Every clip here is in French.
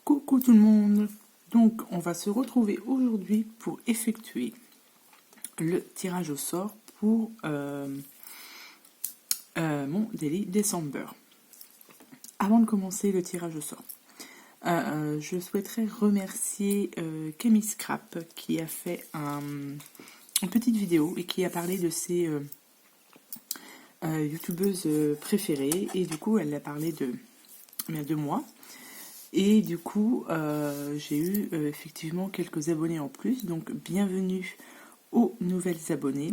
Coucou tout le monde. Donc on va se retrouver aujourd'hui pour effectuer le tirage au sort pour mon Daily December. Avant de commencer le tirage au sort, je souhaiterais remercier Camille Scrap qui a fait une petite vidéo et qui a parlé de ses youtubeuses préférées, et du coup elle a parlé de moi. Et du coup, j'ai eu effectivement quelques abonnés en plus. Donc, bienvenue aux nouvelles abonnés.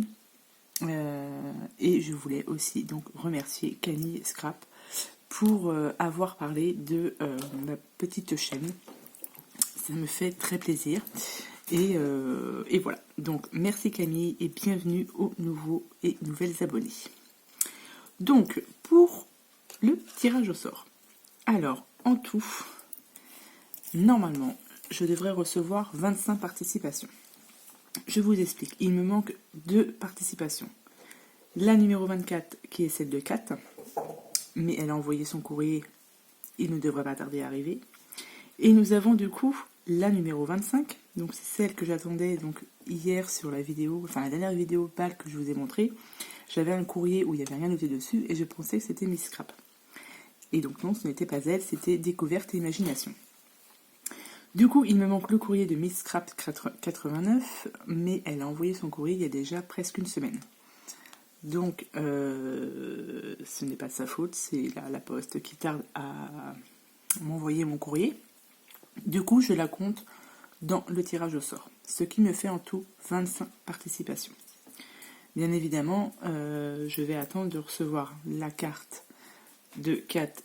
Et je voulais aussi donc remercier Camille Scrap pour avoir parlé de ma petite chaîne. Ça me fait très plaisir. Et voilà. Donc, merci Camille et bienvenue aux nouveaux et nouvelles abonnés. Donc, pour le tirage au sort. Alors, en tout... Normalement, je devrais recevoir 25 participations. Je vous explique. Il me manque 2 participations. La numéro 24, qui est celle de Kat, mais elle a envoyé son courrier. Il ne devrait pas tarder à arriver. Et nous avons du coup la numéro 25. Donc c'est celle que j'attendais donc hier sur la vidéo, enfin la dernière vidéo pâle que je vous ai montrée. J'avais un courrier où il n'y avait rien noté dessus et je pensais que c'était Miss Scrap. Et donc non, ce n'était pas elle, c'était Découverte et Imagination. Du coup, il me manque le courrier de Miss Scrap 89, mais elle a envoyé son courrier il y a déjà presque une semaine. Donc, ce n'est pas de sa faute, c'est la poste qui tarde à m'envoyer mon courrier. Du coup, je la compte dans le tirage au sort, ce qui me fait en tout 25 participations. Bien évidemment, je vais attendre de recevoir la carte de 4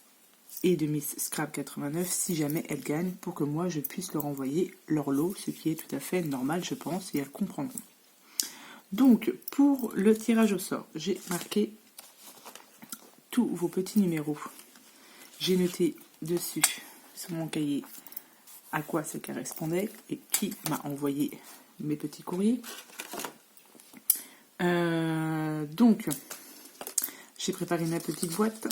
et de Miss Scrap 89 si jamais elles gagnent, pour que moi je puisse leur envoyer leur lot, ce qui est tout à fait normal je pense, et elles comprendront. Donc pour le tirage au sort, j'ai marqué tous vos petits numéros. J'ai noté dessus sur mon cahier à quoi ça correspondait et qui m'a envoyé mes petits courriers. Donc j'ai préparé ma petite boîte.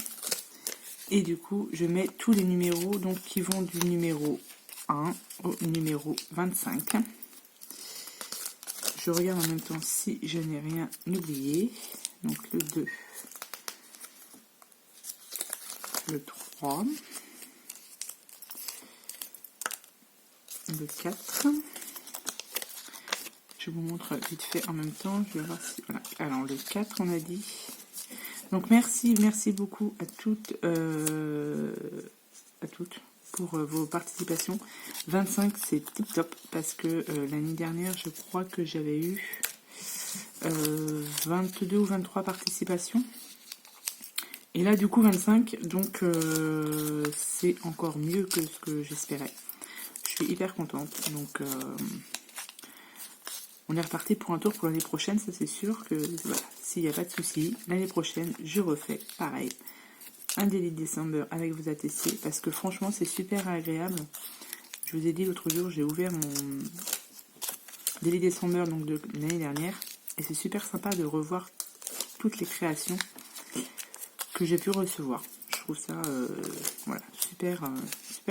Et du coup, je mets tous les numéros donc, qui vont du numéro 1 au numéro 25. Je regarde en même temps si je n'ai rien oublié. Donc le 2, le 3, le 4. Je vous montre vite fait en même temps. Je vais voir si... Voilà. Alors le 4, on a dit... Donc merci beaucoup à toutes pour vos participations. 25 c'est tip top parce que l'année dernière je crois que j'avais eu 22 ou 23 participations. Et là du coup 25, donc c'est encore mieux que ce que j'espérais. Je suis hyper contente. Donc on est reparti pour un tour pour l'année prochaine, ça c'est sûr que voilà, s'il n'y a pas de souci, l'année prochaine je refais pareil. Un Daily December avec vos ATC, parce que franchement c'est super agréable. Je vous ai dit l'autre jour, j'ai ouvert mon Daily December donc de l'année dernière, et c'est super sympa de revoir toutes les créations que j'ai pu recevoir. Je trouve ça voilà, super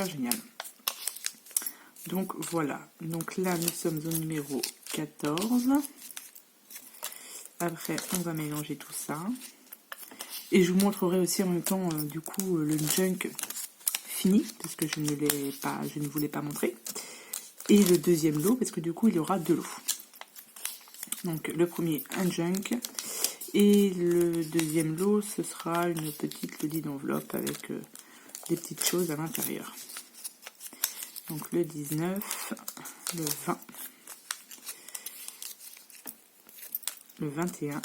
génial. Donc voilà, donc là nous sommes au numéro 14. Après on va mélanger tout ça. Et je vous montrerai aussi en même temps du coup le junk fini, parce que je ne voulais pas montrer. Et le deuxième lot, parce que du coup il y aura 2 lots. Donc le premier un junk. Et le deuxième lot ce sera une petite lodie d'enveloppe avec des petites choses à l'intérieur. Donc le 19, le 20, le 21,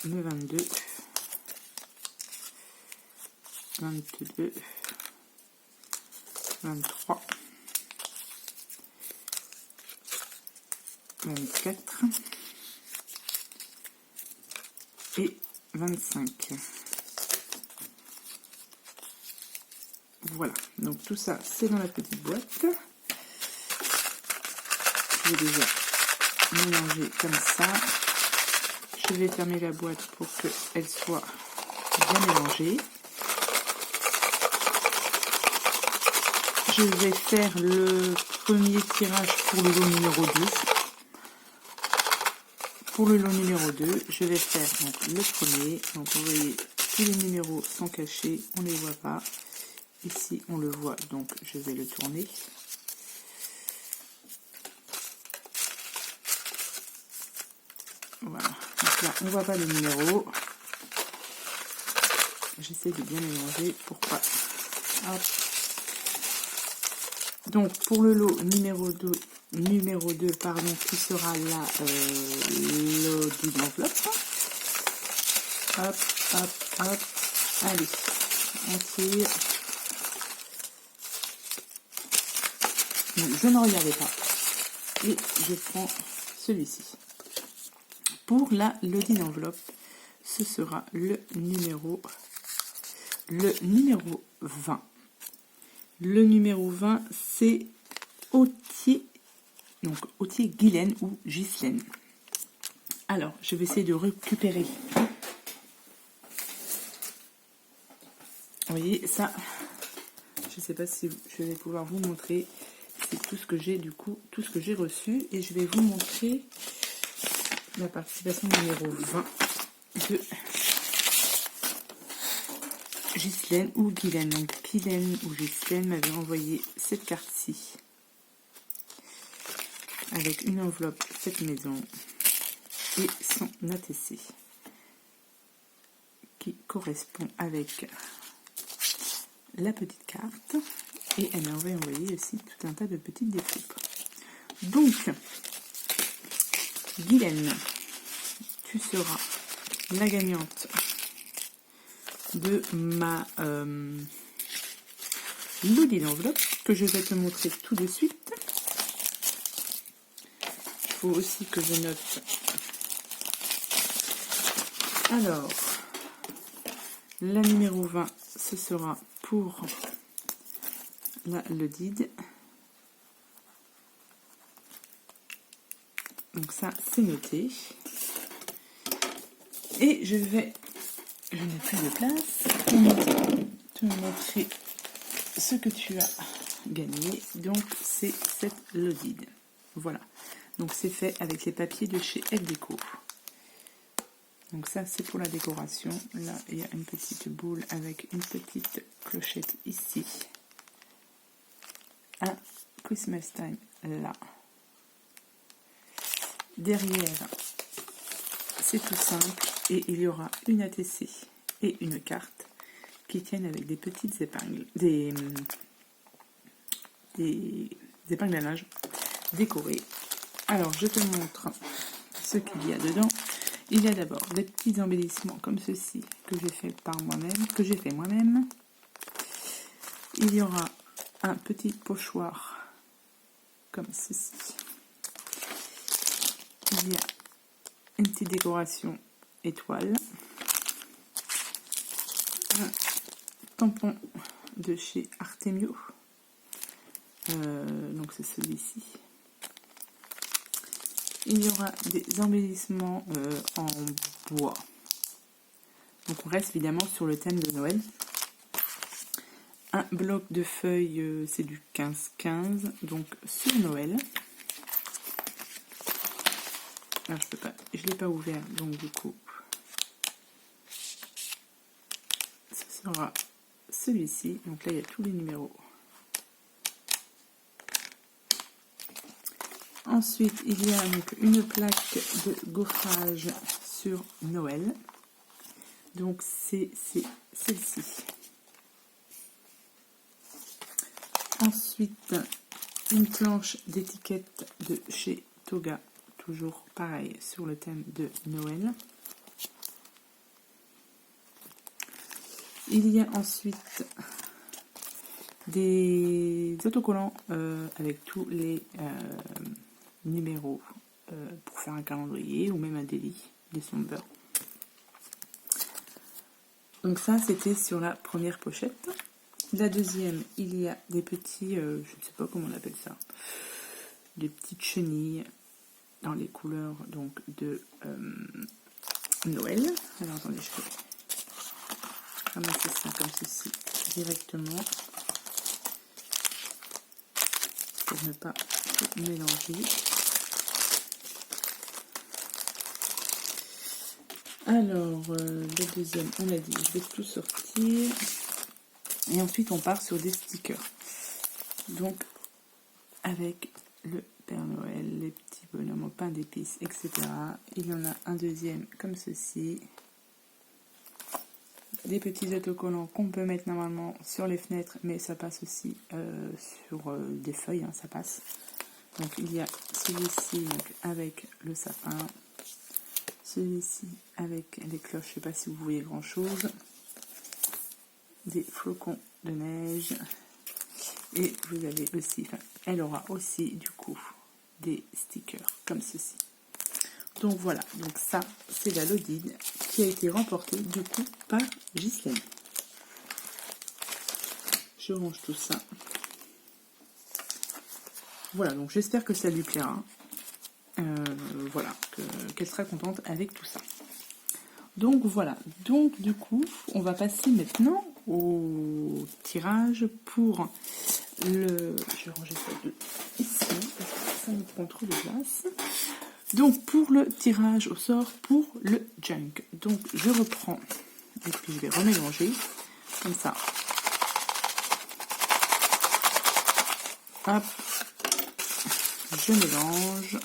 le 22, 22, 23, 24 et 25. Voilà, donc tout ça c'est dans la petite boîte. Je vais déjà mélanger comme ça. Je vais fermer la boîte pour qu'elle soit bien mélangée. je vais faire le premier tirage pour le lot numéro 2. Pour le lot numéro 2, je vais faire donc, le premier. Donc vous voyez, tous les numéros sont cachés, on ne les voit pas. Ici, on le voit, donc je vais le tourner. Voilà, donc là, on ne voit pas le numéro. J'essaie de bien mélanger pour pas. Hop. Donc, pour le lot numéro 2, pardon, qui sera là, le d'une enveloppe. Hop, hop, hop. Allez, on tire. Donc, je ne regardais pas. Et je prends celui-ci. Pour la loading enveloppe, ce sera le numéro 20. Le numéro 20, c'est Autier, donc Autier Guylaine ou Ghislaine. Alors, je vais essayer de récupérer. Vous voyez, ça, je ne sais pas si je vais pouvoir vous montrer. C'est tout ce que j'ai, du coup, tout ce que j'ai reçu. Et je vais vous montrer la participation numéro 20 de Ghislaine ou Guylaine. Donc, Guylaine ou Ghislaine m'avait envoyé cette carte-ci avec une enveloppe faite maison et son ATC qui correspond avec la petite carte, et elle m'avait envoyé aussi tout un tas de petites découpes. Donc, Guylaine, tu seras la gagnante de ma loading enveloppe que je vais te montrer tout de suite. Il faut aussi que je note. Alors, la numéro 20, ce sera pour la loaded. Donc ça, c'est noté. Et je n'ai plus de place pour te montrer ce que tu as gagné. Donc, c'est cette loaded. Voilà. Donc, c'est fait avec les papiers de chez F-Déco. Donc ça, c'est pour la décoration. Là, il y a une petite boule avec une petite clochette ici. Un Christmas time là. Derrière, c'est tout simple. Et il y aura une ATC et une carte qui tiennent avec des petites épingles, des épingles à linge décorées. Alors, je te montre ce qu'il y a dedans. Il y a d'abord des petits embellissements comme ceci que j'ai fait moi-même. Il y aura un petit pochoir comme ceci. Il y a une petite décoration étoile. Un tampon de chez Artemio. Donc c'est celui-ci. Il y aura des embellissements en bois. Donc on reste évidemment sur le thème de Noël. Un bloc de feuilles, c'est du 15-15, donc sur Noël. Alors je ne l'ai pas ouvert, donc du coup, ce sera celui-ci. Donc là, il y a tous les numéros. Ensuite, il y a donc une plaque de gaufrage sur Noël. Donc c'est celle-ci. Ensuite, une planche d'étiquette de chez Toga, toujours pareil sur le thème de Noël. Il y a ensuite des autocollants avec tous les numéros pour faire un calendrier ou même un délit, des sombres. Donc ça, c'était sur la première pochette. La deuxième, il y a des petits, je ne sais pas comment on appelle ça, des petites chenilles dans les couleurs donc de Noël. Alors attendez, je vais ramasser ça comme ceci directement. pour ne pas tout mélanger. Alors, le deuxième, on l'a dit, je vais tout sortir. Et ensuite, on part sur des stickers. Donc, avec le Père Noël, les petits bonhommes au pain d'épices, etc. Il y en a un deuxième comme ceci. Des petits autocollants qu'on peut mettre normalement sur les fenêtres, mais ça passe aussi sur des feuilles, hein, ça passe. Donc il y a celui-ci avec le sapin, celui-ci avec les cloches, je ne sais pas si vous voyez grand chose, des flocons de neige, et vous avez aussi, enfin, elle aura aussi du coup des stickers comme ceci. Donc voilà, donc ça c'est la Lodine qui a été remportée du coup par Ghislaine. Je range tout ça. Voilà, donc j'espère que ça lui plaira. Voilà, qu'elle sera contente avec tout ça. Donc voilà, donc du coup, on va passer maintenant au tirage pour le... Je vais ranger ça ici, parce que ça me prend trop de place. Donc pour le tirage au sort pour le junk. Donc je reprends, et puis je vais remélanger, comme ça. Hop, je mélange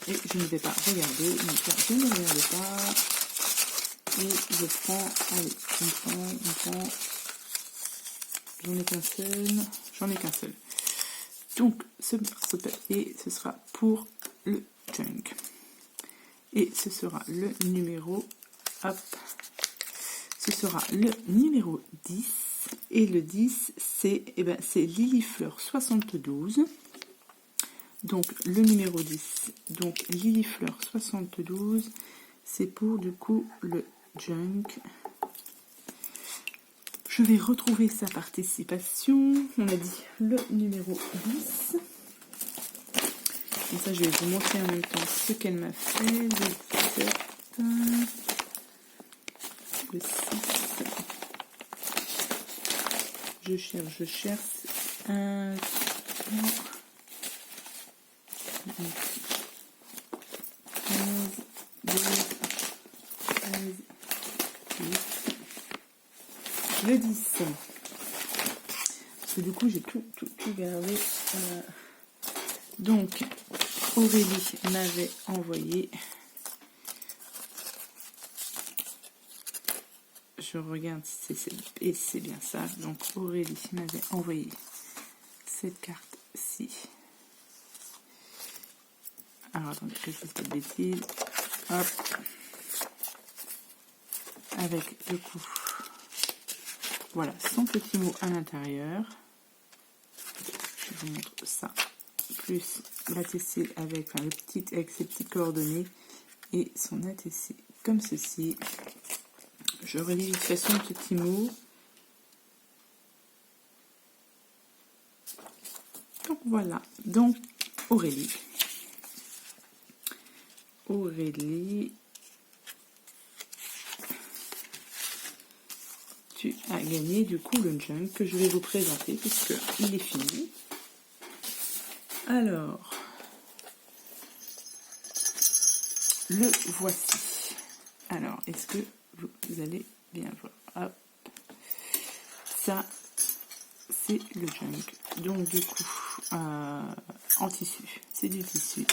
et je ne vais pas regarder, donc là, je ne regarde pas et je prends, allez, on prend, j'en ai qu'un seul. Donc ce papier, ce sera pour le junk et ce sera le numéro, hop, ce sera le numéro 10 et le 10 c'est Lilifleur 72. Donc le numéro 10, donc Lilifleur 72, c'est pour du coup le junk. Je vais retrouver sa participation. On a dit le numéro 10. Comme ça, je vais vous montrer en même temps ce qu'elle m'a fait. Le 17, le 6. Je cherche. 1, 12, 13, 8, le 10. Parce que du coup, j'ai tout gardé. Donc, Aurélie m'avait envoyé. Je regarde si c'est bien ça. Donc, Aurélie m'avait envoyé cette carte-ci. Alors, attendez que je ne fasse pas de bêtises. Hop. Avec le coup. Voilà, son petit mot à l'intérieur. Je vous montre ça. Plus l'ATC avec, enfin, avec ses petites coordonnées et son ATC comme ceci. Je relis de toute façon le petit mot. Donc voilà. Donc Aurélie, tu as gagné du coup le junk que je vais vous présenter puisque il est fini. Alors, le voici. Alors, est-ce que vous allez bien voir? Hop. Ça, c'est le junk. Donc, du coup, en tissu. C'est du tissu.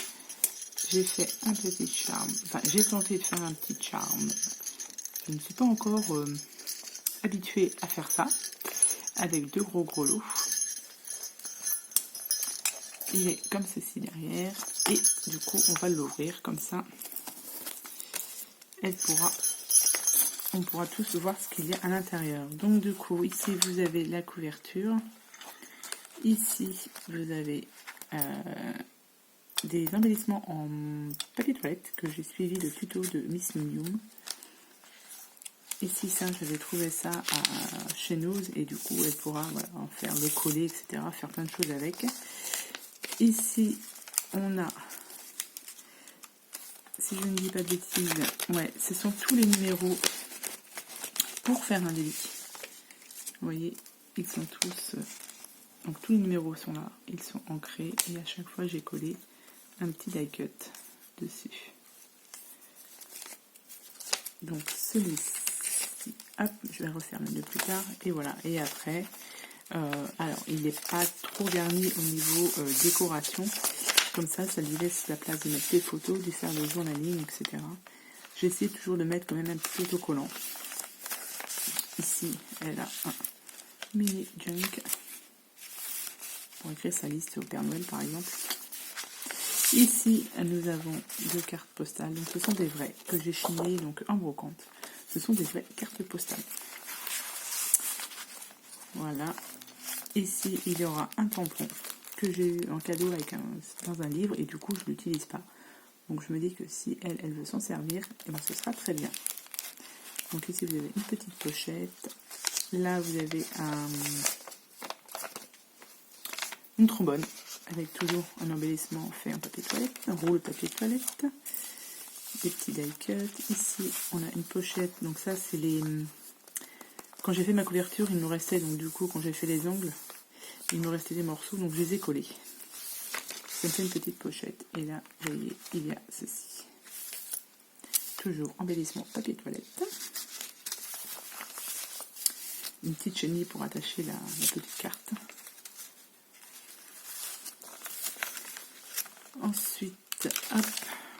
J'ai fait un petit charme. Enfin, j'ai tenté de faire un petit charme. Je ne suis pas encore habituée à faire ça. Avec deux gros lots. Il est comme ceci derrière. Et du coup, on va l'ouvrir comme ça. On pourra tous voir ce qu'il y a à l'intérieur. Donc du coup, ici vous avez la couverture. Ici, vous avez des embellissements en papier toilette que j'ai suivi le tuto de Miss Minium. Ici, ça, j'avais trouvé ça chez Nose et du coup, elle pourra en faire le coller, etc., faire plein de choses avec. Ici, on a, si je ne dis pas de bêtises, ouais, ce sont tous les numéros pour faire un délit. Vous voyez, ils sont tous... donc tous les numéros sont là, ils sont ancrés et à chaque fois j'ai collé un petit die cut dessus. Donc celui-ci, hop, je vais refaire le nœud plus tard et voilà. Et après, alors il n'est pas trop garni au niveau décoration, comme ça lui laisse la place de mettre des photos, de faire le journaling, etc. J'essaie toujours de mettre quand même un petit autocollant. Ici, elle a un mini junk pour écrire sa liste au Père Noël par exemple. Ici, nous avons 2 cartes postales. Donc, ce sont des vraies que j'ai chinées donc en brocante. Ce sont des vraies cartes postales. Voilà. Ici, il y aura un tampon que j'ai eu en cadeau avec dans un livre et du coup, je ne l'utilise pas. Donc, je me dis que si elle veut s'en servir, et ben, ce sera très bien. Donc, ici, vous avez une petite pochette. Là, vous avez une trombone avec toujours un embellissement fait en papier toilette, un rouleau de papier toilette, des petits die cuts. Ici, on a une pochette. Donc ça, c'est les... Quand j'ai fait ma couverture, il me restait, donc du coup, quand j'ai fait les angles, il me restait des morceaux, donc je les ai collés. Ça me fait une petite pochette. Et là, vous voyez, il y a ceci. Toujours embellissement papier toilette. Une petite chenille pour attacher la petite carte. Ensuite, hop,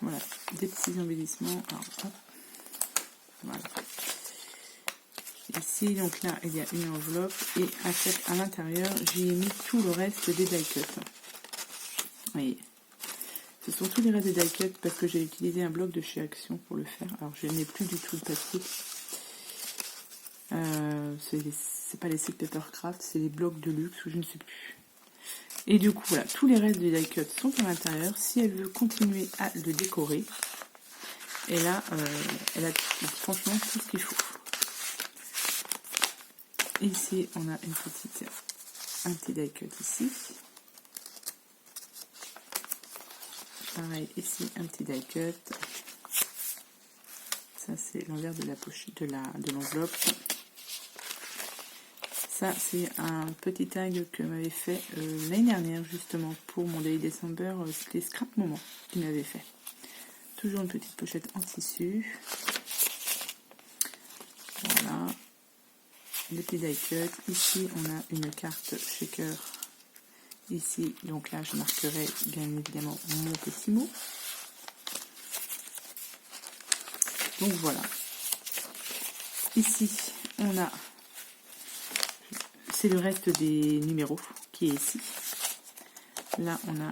voilà, des petits embellissements. Alors, hop, voilà. Ici, donc là, il y a une enveloppe et à l'intérieur, j'y ai mis tout le reste des die cuts. Vous voyez, ce sont tous les restes des die cuts parce que j'ai utilisé un bloc de chez Action pour le faire. Alors, je n'ai plus du tout le papier. C'est pas les sites Papercraft, c'est les blocs de luxe ou je ne sais plus. Et du coup, voilà, tous les restes du die cut sont à l'intérieur. Si elle veut continuer à le décorer, et là, elle a franchement tout ce qu'il faut. Ici, on a un petit die cut ici. Pareil, ici, un petit die cut. Ça, c'est l'envers de la pochette de l'enveloppe. Ça, c'est un petit tag que m'avait fait l'année dernière, justement, pour mon Daily December. C'était Scrap Moment qui m'avait fait. Toujours une petite pochette en tissu. Voilà. Les petits die cuts. Ici, on a une carte shaker. Ici, donc là, je marquerai bien évidemment mon petit mot. Donc voilà. Ici, on a... C'est le reste des numéros qui est ici. Là, on a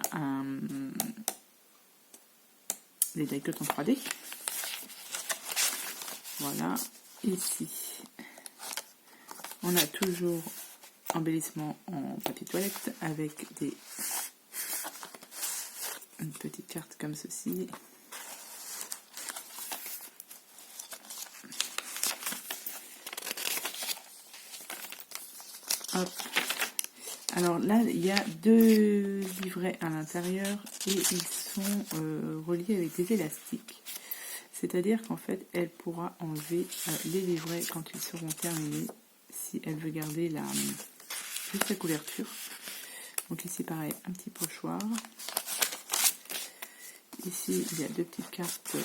les die cuts en 3D. Voilà. Ici, on a toujours embellissement en papier toilette avec une petite carte comme ceci. Hop. Alors là, il y a 2 livrets à l'intérieur et ils sont reliés avec des élastiques. C'est-à-dire qu'en fait, elle pourra enlever les livrets quand ils seront terminés si elle veut garder juste la couverture. Donc ici, pareil, un petit pochoir. Ici, il y a 2 petites cartes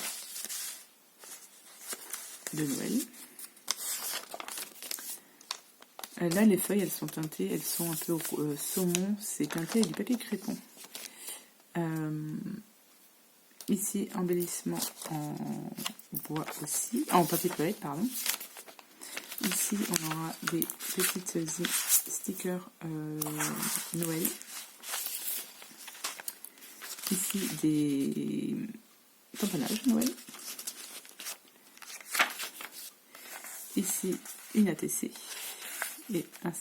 de Noël. Là, les feuilles, elles sont teintées, elles sont un peu au saumon, c'est teinté avec du papier crépon. Ici, embellissement en bois aussi, en papier toilette, pardon. Ici, on aura des petites stickers Noël. Ici, des tamponnages Noël. Ici, une ATC et un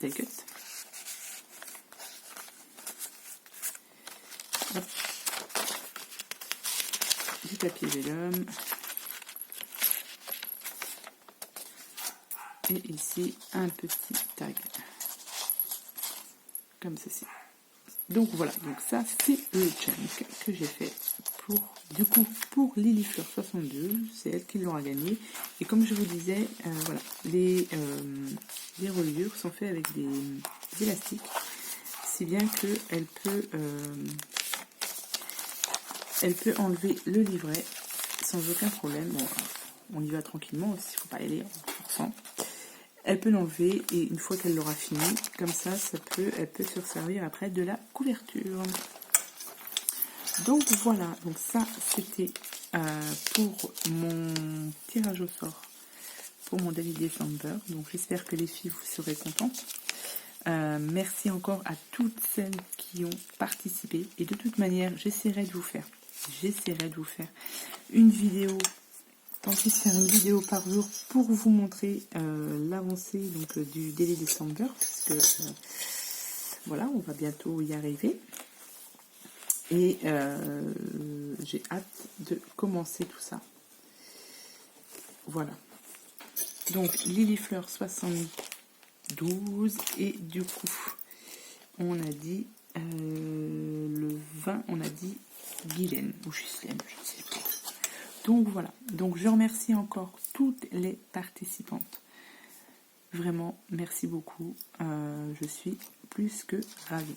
die cut. Hop. Du papier vélum. Et ici, un petit tag. Comme ceci. Donc voilà, donc ça c'est le chunk que j'ai fait pour Lilifleur 62, c'est elle qui l'aura gagné. Et comme je vous disais, voilà, les reliures sont faites avec des élastiques, si bien qu'elle peut enlever le livret sans aucun problème. Bon, on y va tranquillement aussi, il ne faut pas y aller en forçant. Elle peut l'enlever et une fois qu'elle l'aura fini, comme ça, elle peut se servir après de la couverture. Donc voilà, donc ça c'était pour mon tirage au sort pour mon Daily December. Donc j'espère que les filles vous serez contentes. Merci encore à toutes celles qui ont participé et de toute manière j'essaierai de vous faire une vidéo. Tenter de faire une vidéo par jour pour vous montrer l'avancée donc du Daily December, parce que voilà, on va bientôt y arriver. Et j'ai hâte de commencer tout ça. Voilà. Donc Lilifleur 72 et du coup on a dit le 20, on a dit Guylaine ou Ghislaine, je ne sais plus. Donc voilà, donc je remercie encore toutes les participantes. Vraiment, merci beaucoup. Je suis plus que ravie.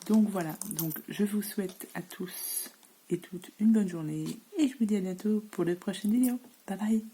Donc voilà, donc je vous souhaite à tous et toutes une bonne journée et je vous dis à bientôt pour de prochaines vidéos. Bye bye.